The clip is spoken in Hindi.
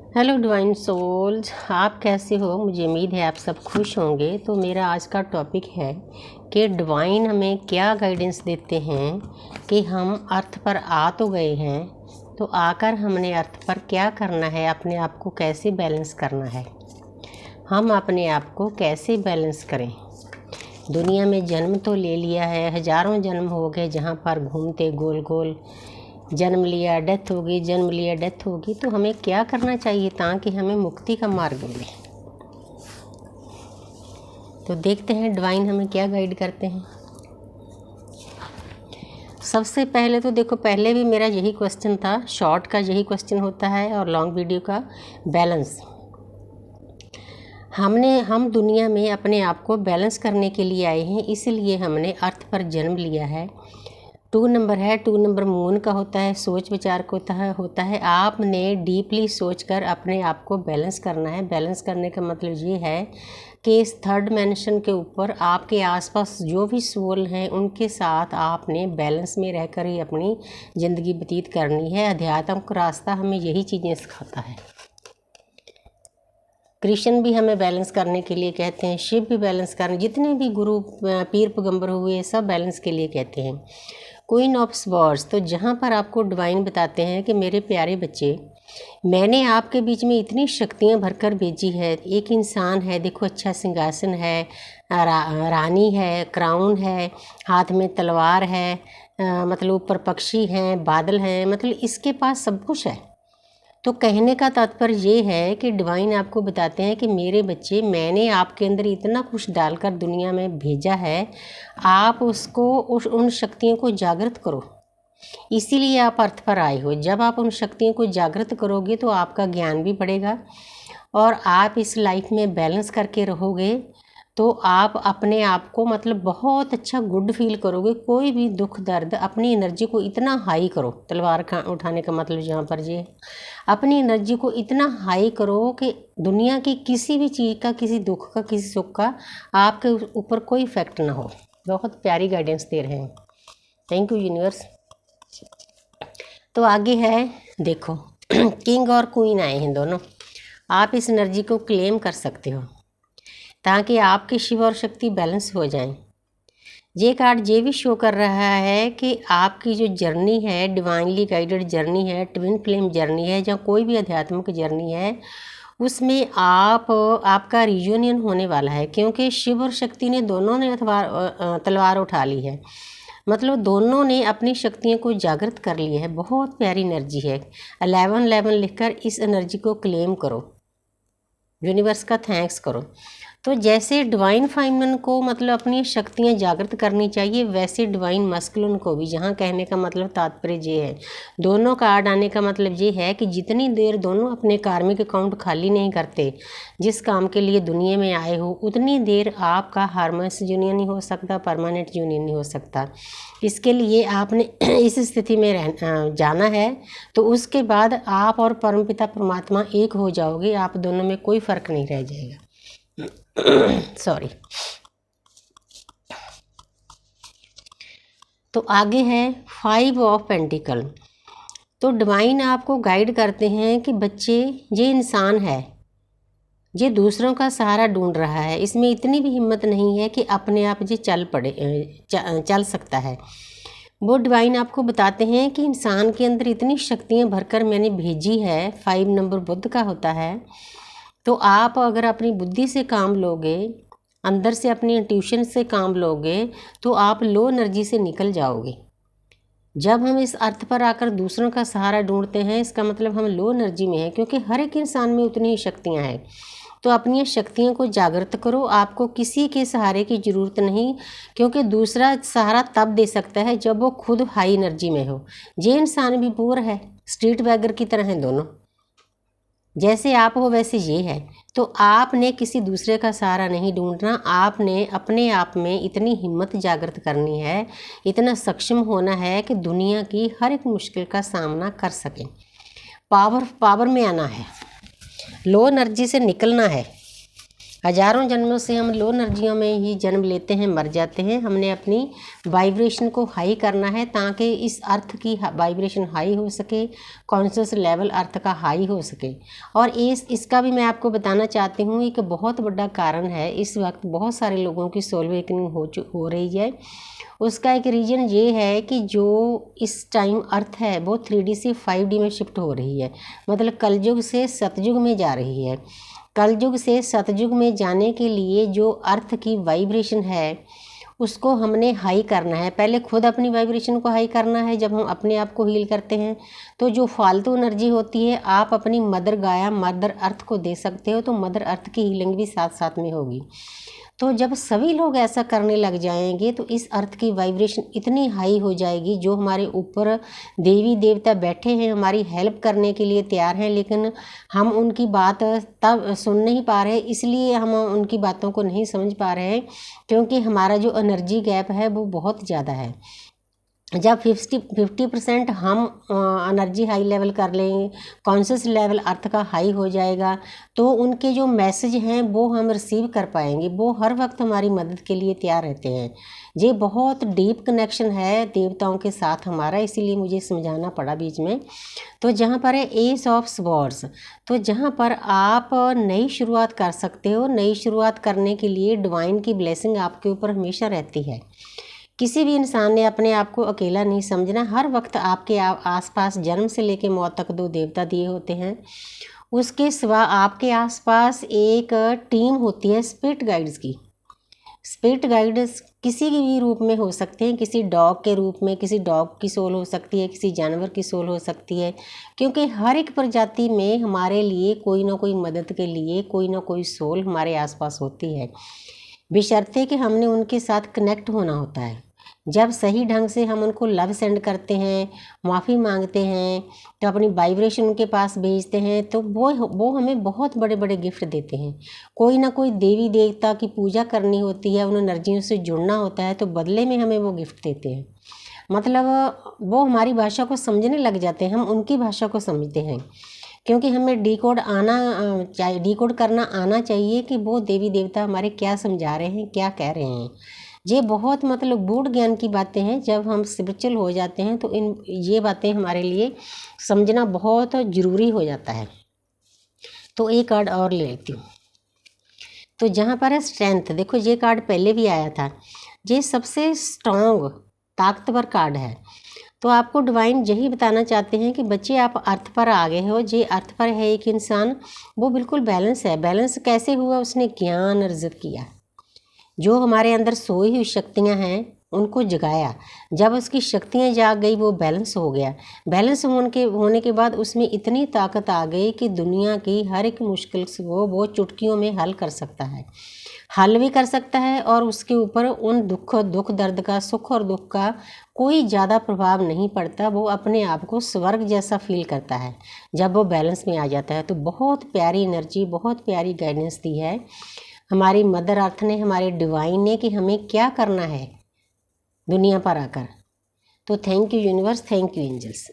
हेलो डिवाइन सोल्स, आप कैसे हो? मुझे उम्मीद है आप सब खुश होंगे। तो मेरा आज का टॉपिक है कि डिवाइन हमें क्या गाइडेंस देते हैं कि हम अर्थ पर आ तो गए हैं, तो आकर हमने अर्थ पर क्या करना है, अपने आप को कैसे बैलेंस करना है, हम अपने आप को कैसे बैलेंस करें। दुनिया में जन्म तो ले लिया है, हज़ारों जन्म हो गए जहाँ पर घूमते गोल गोल, जन्म लिया डेथ होगी, जन्म लिया डेथ होगी। तो हमें क्या करना चाहिए ताकि हमें मुक्ति का मार्ग मिले। तो देखते हैं डिवाइन हमें क्या गाइड करते हैं। सबसे पहले तो देखो, पहले भी मेरा यही क्वेश्चन था, शॉर्ट का यही क्वेश्चन होता है और लॉन्ग वीडियो का बैलेंस। हम दुनिया में अपने आप को बैलेंस करने के लिए आए हैं, इसलिए हमने अर्थ पर जन्म लिया है। 2 नंबर है, 2 नंबर मून का होता है, सोच विचार को होता है। आपने डीपली सोचकर अपने आप को बैलेंस करना है। बैलेंस करने का मतलब ये है कि इस थर्ड डायमेंशन के ऊपर आपके आसपास जो भी सोल हैं उनके साथ आपने बैलेंस में रहकर ही अपनी ज़िंदगी व्यतीत करनी है। अध्यात्म का रास्ता हमें यही चीज़ें सिखाता है। कृष्ण भी हमें बैलेंस करने के लिए कहते हैं, शिव भी बैलेंस करने, जितने भी गुरु पीर पैगंबर हुए सब बैलेंस के लिए कहते हैं। क्वीन ऑफ स्वॉर्ड्स, तो जहाँ पर आपको डिवाइन बताते हैं कि मेरे प्यारे बच्चे, मैंने आपके बीच में इतनी शक्तियाँ भरकर भेजी है। एक इंसान है, देखो अच्छा सिंहासन है, रानी है, क्राउन है, हाथ में तलवार है, मतलब ऊपर पक्षी हैं, बादल हैं, मतलब इसके पास सब कुछ है। तो कहने का तात्पर्य ये है कि डिवाइन आपको बताते हैं कि मेरे बच्चे, मैंने आपके अंदर इतना कुछ डालकर दुनिया में भेजा है, आप उसको उन शक्तियों को जागृत करो। इसीलिए आप अर्थ पर आए हो। जब आप उन शक्तियों को जागृत करोगे तो आपका ज्ञान भी बढ़ेगा और आप इस लाइफ में बैलेंस करके रहोगे, तो आप अपने आप को मतलब बहुत अच्छा गुड फील करोगे। कोई भी दुख दर्द, अपनी एनर्जी को इतना हाई करो। तलवार का उठाने का मतलब यहाँ पर ये, अपनी एनर्जी को इतना हाई करो कि दुनिया की किसी भी चीज़ का, किसी दुख का, किसी सुख का आपके ऊपर कोई इफेक्ट ना हो। बहुत प्यारी गाइडेंस दे रहे हैं। Thank you universe. तो आगे है, देखो किंग और क्वीन आए हैं दोनों। आप इस एनर्जी को क्लेम कर सकते हो ताकि आपके शिव और शक्ति बैलेंस हो जाएं। ये कार्ड ये भी शो कर रहा है कि आपकी जो जर्नी है, डिवाइनली गाइडेड जर्नी है, ट्विन फ्लेम जर्नी है, या कोई भी आध्यात्मिक जर्नी है, उसमें आपका रियूनियन होने वाला है। क्योंकि शिव और शक्ति ने दोनों ने तलवार उठा ली है, मतलब दोनों ने अपनी शक्तियों को जागृत कर लिया है। बहुत प्यारी एनर्जी है। 1111 लिखकर इस एनर्जी को क्लेम करो, यूनिवर्स का थैंक्स करो। तो जैसे डिवाइन फाइनमैन को मतलब अपनी शक्तियाँ जागृत करनी चाहिए, वैसे डिवाइन मस्कुलिन को भी। जहाँ कहने का मतलब तात्पर्य ये है, दोनों कार्ड आने का मतलब ये है कि जितनी देर दोनों अपने कार्मिक अकाउंट खाली नहीं करते, जिस काम के लिए दुनिया में आए हो, उतनी देर आपका हार्मोनियस यूनियन नहीं हो सकता, परमानेंट यूनियन नहीं हो सकता। इसके लिए आपने इस स्थिति में जाना है, तो उसके बाद आप और परमपिता परमात्मा एक हो जाओगे। आप दोनों में कोई फ़र्क नहीं रह जाएगा। सॉरी। तो आगे है 5 ऑफ पेंटिकल। तो डिवाइन आपको गाइड करते हैं कि बच्चे, ये इंसान है, ये दूसरों का सहारा ढूंढ रहा है, इसमें इतनी भी हिम्मत नहीं है कि अपने आप ये चल सकता है। वो डिवाइन आपको बताते हैं कि इंसान के अंदर इतनी शक्तियाँ भरकर मैंने भेजी है। 5 नंबर बुद्ध का होता है। तो आप अगर अपनी बुद्धि से काम लोगे, अंदर से अपनी इंट्यूशन से काम लोगे, तो आप लो एनर्जी से निकल जाओगे। जब हम इस अर्थ पर आकर दूसरों का सहारा ढूंढते हैं, इसका मतलब हम लो एनर्जी में हैं, क्योंकि हर एक इंसान में उतनी ही शक्तियाँ हैं। तो अपनी शक्तियों को जागृत करो। आपको किसी के सहारे की ज़रूरत नहीं, क्योंकि दूसरा सहारा तब दे सकता है जब वो खुद हाई एनर्जी में हो। ये इंसान भी पूर है, स्ट्रीट बैगर की तरह हैं दोनों। जैसे आप हो वैसे ये है। तो आपने किसी दूसरे का सहारा नहीं ढूंढना, आपने अपने आप में इतनी हिम्मत जागृत करनी है, इतना सक्षम होना है कि दुनिया की हर एक मुश्किल का सामना कर सकें। पावर में आना है, लो एनर्जी से निकलना है। हजारों जन्मों से हम लो एनर्जियों में ही जन्म लेते हैं, मर जाते हैं। हमने अपनी वाइब्रेशन को हाई करना है ताकि इस अर्थ की वाइब्रेशन हाई हो सके, कॉन्शियस लेवल अर्थ का हाई हो सके। और इसका भी मैं आपको बताना चाहती हूँ, एक बहुत बड़ा कारण है इस वक्त बहुत सारे लोगों की सोल अवेकनिंग हो रही है। उसका एक रीज़न ये है कि जो इस टाइम अर्थ है वो 3D से 5D में शिफ्ट हो रही है, मतलब कलयुग से सतयुग में जा रही है। कलयुग से सतयुग में जाने के लिए जो अर्थ की वाइब्रेशन है उसको हमने हाई करना है। पहले खुद अपनी वाइब्रेशन को हाई करना है। जब हम अपने आप को हील करते हैं तो जो फालतू एनर्जी होती है आप अपनी मदर गाया, मदर अर्थ को दे सकते हो, तो मदर अर्थ की हीलिंग भी साथ साथ में होगी। तो जब सभी लोग ऐसा करने लग जाएंगे तो इस अर्थ की वाइब्रेशन इतनी हाई हो जाएगी, जो हमारे ऊपर देवी देवता बैठे हैं हमारी हेल्प करने के लिए तैयार हैं, लेकिन हम उनकी बात तब सुन नहीं पा रहे, इसलिए हम उनकी बातों को नहीं समझ पा रहे हैं क्योंकि हमारा जो एनर्जी गैप है वो बहुत ज़्यादा है। जब 50% हम एनर्जी हाई लेवल कर लेंगे, कॉन्शियस लेवल अर्थ का हाई हो जाएगा, तो उनके जो मैसेज हैं वो हम रिसीव कर पाएंगे। वो हर वक्त हमारी मदद के लिए तैयार रहते हैं। ये बहुत डीप कनेक्शन है देवताओं के साथ हमारा, इसीलिए मुझे समझाना पड़ा बीच में। तो जहाँ पर है एस ऑफ स्वॉर्ड्स, तो जहाँ पर आप नई शुरुआत कर सकते हो। नई शुरुआत करने के लिए डिवाइन की ब्लेसिंग आपके ऊपर हमेशा रहती है। किसी भी इंसान ने अपने आप को अकेला नहीं समझना। हर वक्त आपके आसपास जन्म से लेकर मौत तक 2 देवता दिए होते हैं। उसके सिवा आपके आसपास एक टीम होती है स्पिरिट गाइड्स की। स्पिरिट गाइड्स किसी भी रूप में हो सकते हैं, किसी डॉग के रूप में, किसी डॉग की सोल हो सकती है, किसी जानवर की सोल हो सकती है, क्योंकि हर एक प्रजाति में हमारे लिए कोई ना कोई मदद के लिए कोई ना कोई सोल हमारे आसपास होती है, बशर्ते कि हमने उनके साथ कनेक्ट होना होता है। जब सही ढंग से हम उनको लव सेंड करते हैं, माफ़ी मांगते हैं, तो अपनी वाइब्रेशन उनके पास भेजते हैं, तो वो हमें बहुत बड़े बड़े गिफ्ट देते हैं। कोई ना कोई देवी देवता की पूजा करनी होती है, उन एनर्जियों से जुड़ना होता है, तो बदले में हमें वो गिफ्ट देते हैं। मतलब वो हमारी भाषा को समझने लग जाते हैं, हम उनकी भाषा को समझते हैं, क्योंकि हमें डिकोड करना आना चाहिए कि वो देवी देवता हमारे क्या समझा रहे हैं, क्या कह रहे हैं। ये बहुत मतलब गूढ़ ज्ञान की बातें हैं। जब हम स्पिरिचुअल हो जाते हैं तो ये बातें हमारे लिए समझना बहुत ज़रूरी हो जाता है। तो एक कार्ड और ले लेती हूँ। तो जहाँ पर है स्ट्रेंथ, देखो ये कार्ड पहले भी आया था। ये सबसे स्ट्रॉन्ग ताकतवर कार्ड है। तो आपको डिवाइन यही बताना चाहते हैं कि बच्चे आप अर्थ पर आ गए हो। ये अर्थ पर है एक इंसान, वो बिल्कुल बैलेंस है। बैलेंस कैसे हुआ? उसने ज्ञान अर्जित किया, जो हमारे अंदर सोई हुई शक्तियाँ हैं उनको जगाया। जब उसकी शक्तियाँ जाग गई वो बैलेंस हो गया। बैलेंस होने के बाद उसमें इतनी ताकत आ गई कि दुनिया की हर एक मुश्किल से वो चुटकियों में हल कर सकता है, हल भी कर सकता है। और उसके ऊपर उन दुख दर्द का, सुख और दुख का कोई ज़्यादा प्रभाव नहीं पड़ता। वो अपने आप को स्वर्ग जैसा फील करता है जब वो बैलेंस में आ जाता है। तो बहुत प्यारी एनर्जी, बहुत प्यारी गाइडेंस दी है हमारी मदर अर्थ ने, हमारे डिवाइन ने, कि हमें क्या करना है दुनिया पर आकर। तो thank you universe, thank you angels.